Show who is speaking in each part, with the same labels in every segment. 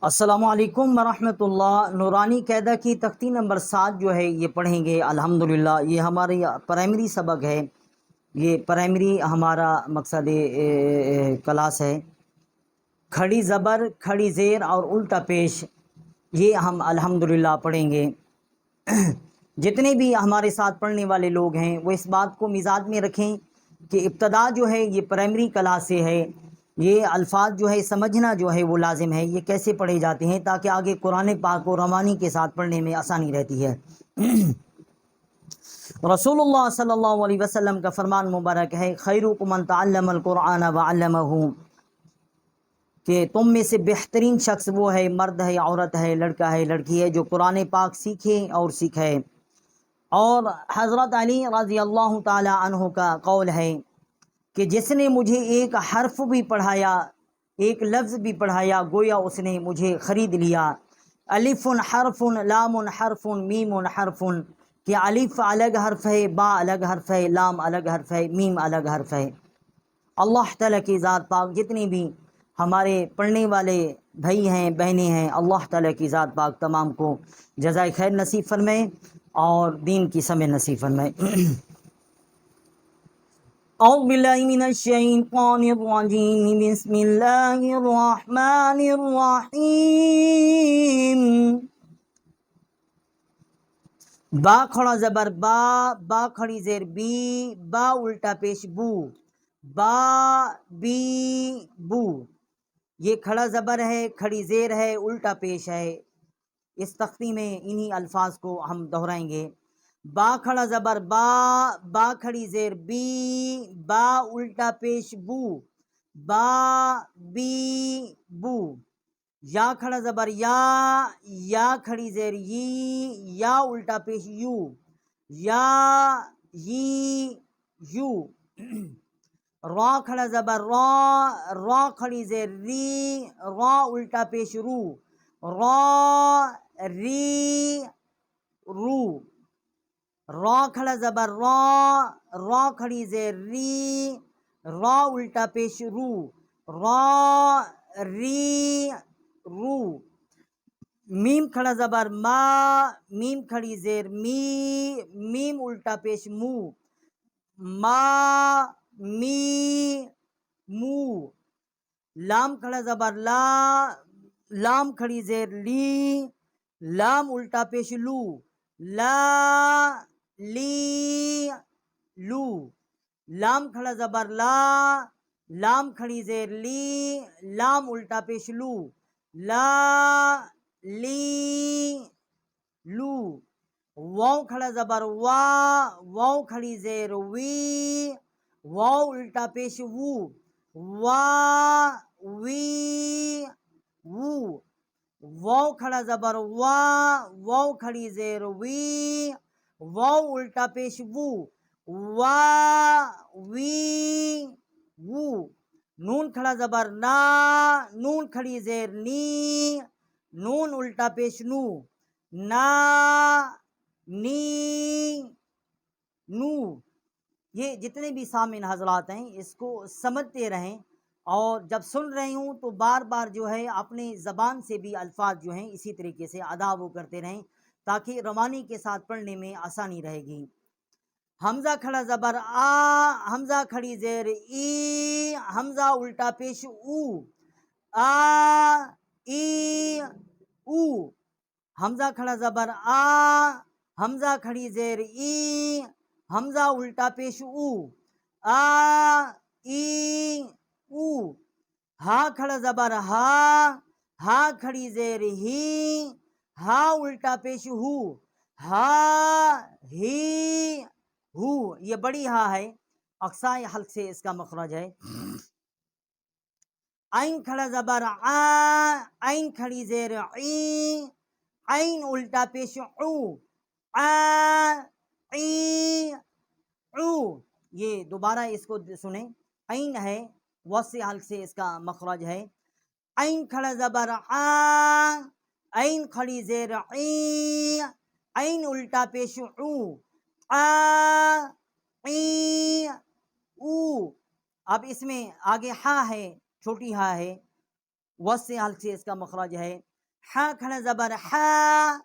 Speaker 1: السلام علیکم ورحمۃ اللہ۔ نورانی قاعدہ کی تختی نمبر 7 جو ہے یہ پڑھیں گے الحمدللہ۔ یہ ہماری پرائمری سبق ہے، یہ پرائمری ہمارا مقصد کلاس ہے۔ کھڑی زبر، کھڑی زیر اور الٹا پیش یہ ہم الحمدللہ پڑھیں گے۔ جتنے بھی ہمارے ساتھ پڑھنے والے لوگ ہیں وہ اس بات کو مزاج میں رکھیں کہ ابتدا جو ہے یہ پرائمری کلاس سے ہے، یہ الفاظ جو ہے سمجھنا جو ہے وہ لازم ہے، یہ کیسے پڑھے جاتے ہیں تاکہ آگے قرآن پاک و روانی کے ساتھ پڑھنے میں آسانی رہتی ہے۔ رسول اللہ صلی اللہ علیہ وسلم کا فرمان مبارک ہے، خیرکم من تعلم القرآن وعلمہ، کہ تم میں سے بہترین شخص وہ ہے، مرد ہے، عورت ہے، لڑکا ہے، لڑکی ہے، جو قرآن پاک سیکھے اور سکھائے۔ اور حضرت علی رضی اللہ تعالی عنہ کا قول ہے کہ جس نے مجھے ایک حرف بھی پڑھایا، ایک لفظ بھی پڑھایا، گویا اس نے مجھے خرید لیا۔ الف حرف، لام حرف، میم حرف، کہ الف الگ حرف ہے، با الگ حرف ہے، لام الگ حرف ہے، میم الگ حرف ہے۔ اللہ تعالیٰ کی ذات پاک جتنے بھی ہمارے پڑھنے والے بھائی ہیں، بہنیں ہیں، اللہ تعالیٰ کی ذات پاک تمام کو جزائے خیر نصیب فرمائے اور دین کی سمجھ نصیب فرمائے۔ اعوذ باللہ من الشیطان الرجیم، بسم اللہ الرحمن الرحیم۔ با کھڑا زبر با، با کھڑی زیر بی، با الٹا پیش بو، با بی بو۔ یہ کھڑا زبر ہے، کھڑی زیر ہے، الٹا پیش ہے۔ اس تختی میں انہی الفاظ کو ہم دہرائیں گے۔ با کھڑا زبر با، با کھڑی زیر بی، با الٹا پیش بو، با بی بو۔ یا کھڑا زبر یا، یا کھڑی زیر یی، یا الٹا پیش یو، یا یی یو۔ را کھڑا زبر را، را کھڑی زیر ری، را الٹا پیش رو، را ری رو۔ را کھڑا زبر را، را کھڑی زیر ری، را الٹا پیش رو، را ری رو۔ میم کھڑا زبر ما، میم کھڑی زیر می، میم الٹا پیش مو، ما می مو۔ لام کھڑا زبر لا، لام کھڑی زیر لی، لام الٹا پیش لو، لا لی لو۔ لام کھڑا زبر لا، لام کھڑی زیر لی، لام الٹا پیش لو، لا لی لو۔ واو کھڑا زبر وا، واو کھڑی زیر وی، واو الٹا پیش وو، وا وی وو۔ واو کھڑا زبر وا، واو کھڑی زیر وی، واو الٹا پیش وو، وا وی وو۔ نون کھڑا زبر نا، نون کھڑی زیر نی، نون الٹا پیش نو، نا نی نو۔ یہ جتنے بھی سامعین حضرات ہیں اس کو سمجھتے رہیں، اور جب سن رہے ہوں تو بار بار جو ہے اپنے زبان سے بھی الفاظ جو ہیں اسی طریقے سے ادا وہ کرتے رہیں تاکہ روانی کے ساتھ پڑھنے میں آسانی رہے گی۔ حمزہ کھڑا زبر آ، حمزہ کھڑی زیر ای، حمزہ الٹا پیش او، آ ای او۔ حمزہ کھڑا زبر آ، حمزہ کھڑی زیر ای، حمزہ الٹا پیش او، آ ای او۔ ہا کھڑا زبر ہا، ہا کھڑی زیر ہی، ہا الٹا پیش ہو، ہا ہی ہو۔ یہ بڑی ہا ہے، اقصائی حلق سے اس کا مخرج ہے۔ عین کھڑا زبر آ، عین کھڑی زیر عی، عین الٹا پیش عو، آ عی عو۔ یہ دوبارہ اس کو سنیں، عین ہے، وسط حلق سے اس کا مخرج ہے۔ عین کھڑا زبر آ، عین کھڑی زیر عی، عین الٹا پیش عو، آ عی او۔ اب اس میں آگے ہا ہے، چھوٹی ہا ہے، وسط حلق سے اس کا مخرج ہے. ہا کھڑا زبر ہا،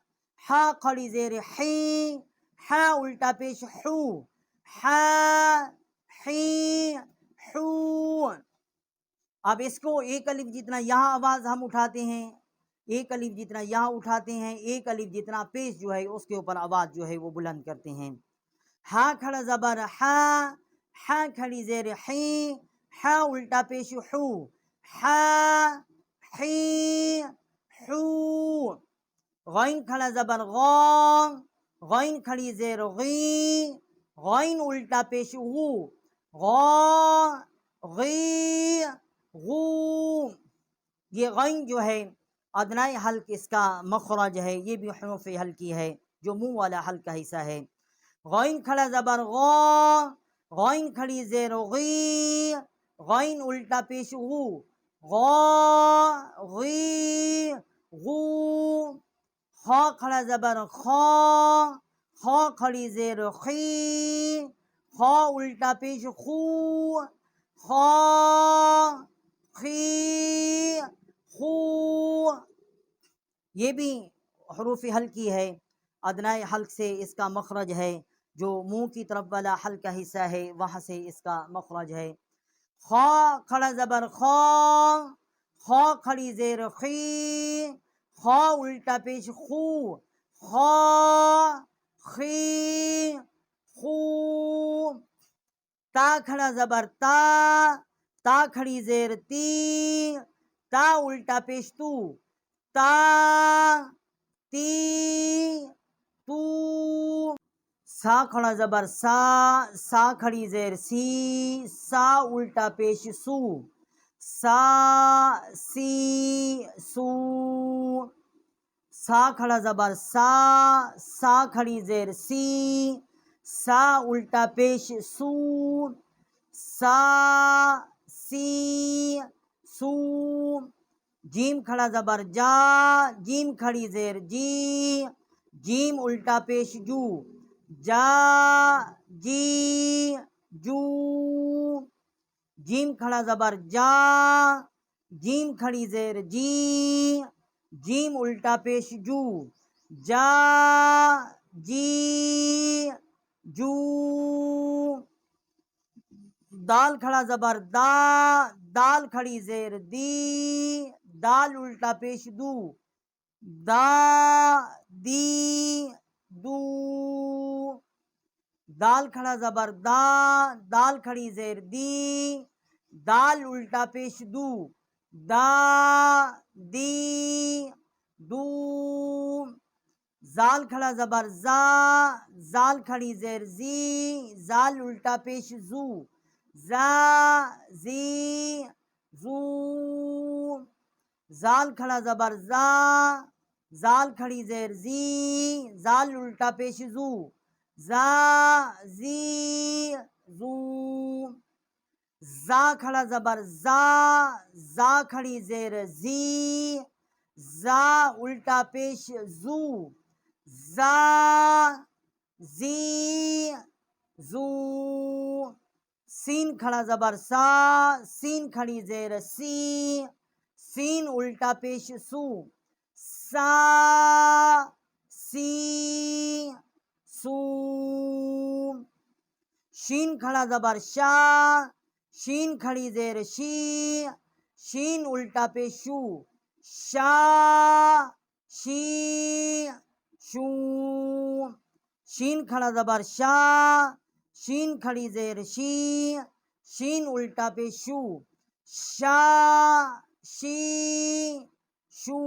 Speaker 1: ہا کھڑی زیر حی، ہا الٹا پیش حو، ہا حی حو. اب اس کو ایک الف جتنا یہاں آواز ہم اٹھاتے ہیں، ایک الف جتنا یہاں اٹھاتے ہیں، ایک الف جتنا پیش جو ہے اس کے اوپر آواز جو ہے وہ بلند کرتے ہیں. ہا کھڑا زبر ہا، ہا کھڑی زیر حی، ہا الٹا پیش حو، ہا حی حو. غین کھڑا زبر غا، غین کھڑی زیر غی، غین الٹا پیش غو، غا غی غو. یہ غین جو ہے ادنائی حلق اس کا مخرج ہے، یہ بھی حروف حلقی ہے جو منہ والا حلق کا حصہ ہے. غین کھڑا زبر غا، غین کھڑی زیر غی، غین الٹا پیش غو، غا غی غو. خا کھڑا زبر خا، خا کھڑی زیر خی، خا الٹا پیش خو، خا خی خو. یہ بھی حروف حلقی ہے، ادنائے حلق سے اس کا مخرج ہے، جو منہ کی طرف والا حلق کا حصہ ہے وہاں سے اس کا مخرج ہے. خا کھڑا زبر خا، خا کھڑی زیر خی، خا الٹا پیش خو، خا خی خو. تا کھڑا زبر تا، تا کھڑی زیر تی، تا الٹا پیش تو، تا تی تو. سا کھڑا زبر سا، سا کھڑی زیر سی، سا الٹا پیش سو، سا سی سو. سا کھڑا زبر سا، سا کھڑی زیر سی، سا الٹا پیش سو، سا سی سو. جیم کھڑا زبر جا، جیم کھڑی زیر جی، جیم الٹا پیش جو، جا جی جو. جیم کھڑا زبر جا، جیم کھڑی زیر جی، جیم الٹا پیش جو، جا جی جو. دال کھڑا زبر دا، دال کھڑی زیر دی، دال الٹا پیش دو، دا دی دو. دال کھڑا زبر دا، دال کھڑی زیر دی، دال الٹا پیش دو، دا دی دو. زال کھڑا زبر زا، زال کھڑی زیر زی، زال الٹا پیش زو، زا زی زو. زال کھڑا زبر زا، زال کھڑی زیر زی، زال الٹا پیش زو، زا زی زو. زا کھڑا زبر زا، زا کھڑی زیر زی، زا الٹا پیش زو، زا زی زو. سین کھڑا زبر سا، سین کھڑی زیر سی، سین الٹا پیش سو، سا سی سو. شین کھڑا زبر شا، شین کھڑی زیر شی، شین الٹا پیش شو، شا شی شو. شین کھڑا زبر شا، شین کھڑی زیر شی، شین الٹا پیش شو، شا شی شو.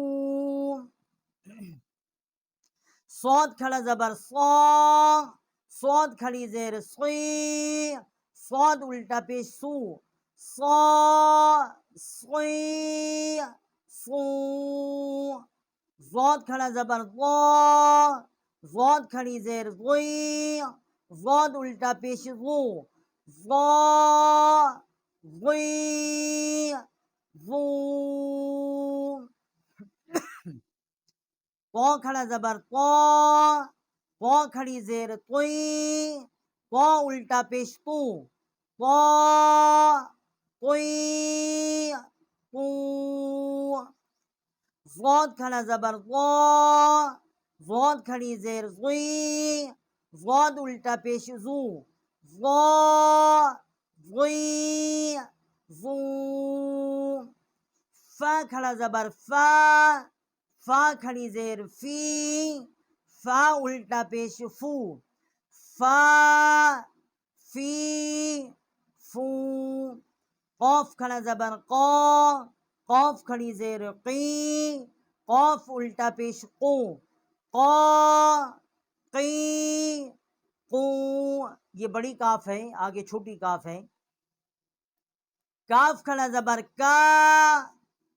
Speaker 1: صاد کھڑا زبر صا، صاد کھڑی زیر صی، صاد الٹا پیش سو، صا صی سو. ضاد کھڑا زبر ضا، ضاد کھڑی زیر ضی، ضاد الٹا پیش ضو، ضا ضی ضو. طا کھڑا زبر طا، طا کھڑی زیر طی، طا الٹا پیش تو، طا طی قو، ضاد کھڑا زبر ضا، ضاد کھڑی زیر ضی، ضاد الٹا پیش زو، ضا ضی ضو، فا کھڑا زبر فا، فا کھڑی زیر فی، فا الٹا پیش فو، فا فی فو، قوف کھڑا زبر قا، قوف کھڑی زیر قی، قوف الٹا پیش قو، قا قی قو، یہ بڑی کاف ہے، آگے چھوٹی کاف ہے۔ کاف کھڑا زبر کا،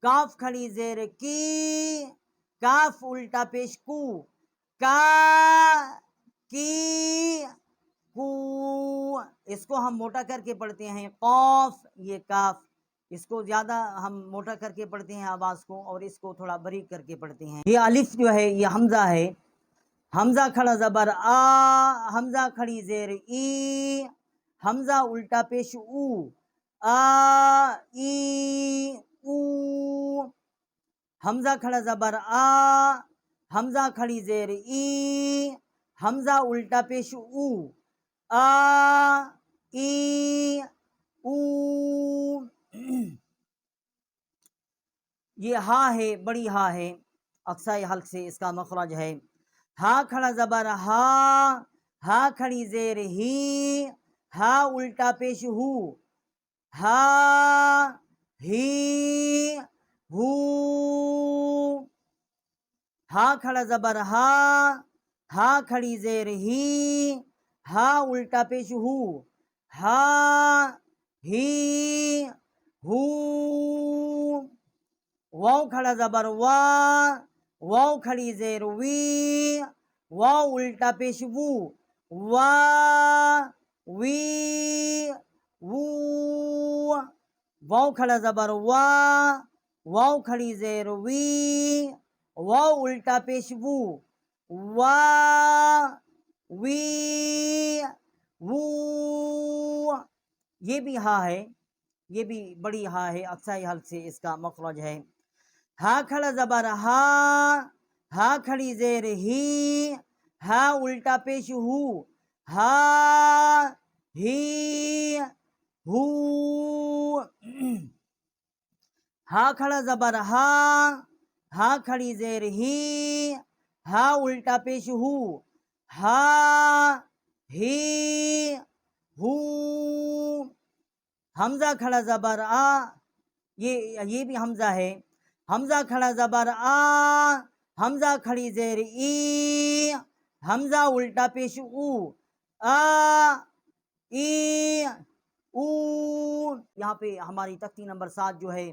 Speaker 1: کاف کھڑی زیر کی، کاف الٹا پیش کو، کا کی کو، اس کو ہم موٹا کر کے پڑھتے ہیں قاف، یہ کاف، اس کو زیادہ ہم موٹا کر کے پڑھتے ہیں آواز کو، اور اس کو تھوڑا باریک کر کے پڑھتے ہیں۔ یہ الف جو ہے یہ حمزہ ہے، حمزہ کھڑا زبر آ، حمزہ کھڑی زیر ای، حمزہ الٹا پیش او، آ ای او، حمزہ کھڑا زبر آ، حمزہ کھڑی زیر ای، حمزہ الٹا پیش او، آ ای او، یہ ہا ہے، بڑی ہا ہے، اقصائی حلق سے اس کا مخرج ہے۔ ہا کھڑا زبر ہا، ہا کھڑی زیر ہی، ہا الٹا پیش ہو، ہا ہی ہو، ہا کھڑا زبر ہا، ہا کھڑی زیر ہی، ہا الٹا پیش ہو، ہا ہی ہو، واو کھڑا زبر وا، واو کھڑی زیر وی، واو الٹا پیش وو، وا وی وو، واو کھڑا زبر وا، واو کھڑی زیر وی، واو الٹا پیش وو، وا وی وو، یہ بھی ہا ہے، یہ بھی بڑی ہا ہے، اقصائی حلق سے اس کا مخرج ہے۔ ہا کھڑا زبر ہا، ہا کھڑی زیر ہی، ہا الٹا پیش ہو، ہا ہی ہو، ہا کھڑا زبر ہا، ہا کھڑی زیر ہی، ہا الٹا پیش ہو، ہا ہی ہو، حمزہ کھڑا زبر آ، یہ بھی حمزہ ہے، حمزہ کھڑا زبر آ، حمزہ کھڑی زیر ای، حمزہ الٹا پیش او، آ ای او، یہاں پہ ہماری تختی نمبر 7 جو ہے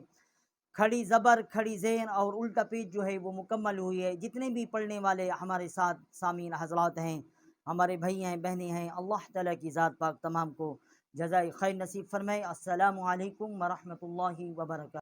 Speaker 1: کھڑی زبر، کھڑی زین اور الٹا پیش جو ہے وہ مکمل ہوئی ہے۔ جتنے بھی پڑھنے والے ہمارے ساتھ سامعین حضرات ہیں، ہمارے بھائی ہیں، بہنیں ہیں، اللہ تعالیٰ کی ذات پاک تمام کو جزائے خیر نصیب فرمائے۔ السلام علیکم ورحمۃ اللہ وبرکاتہ۔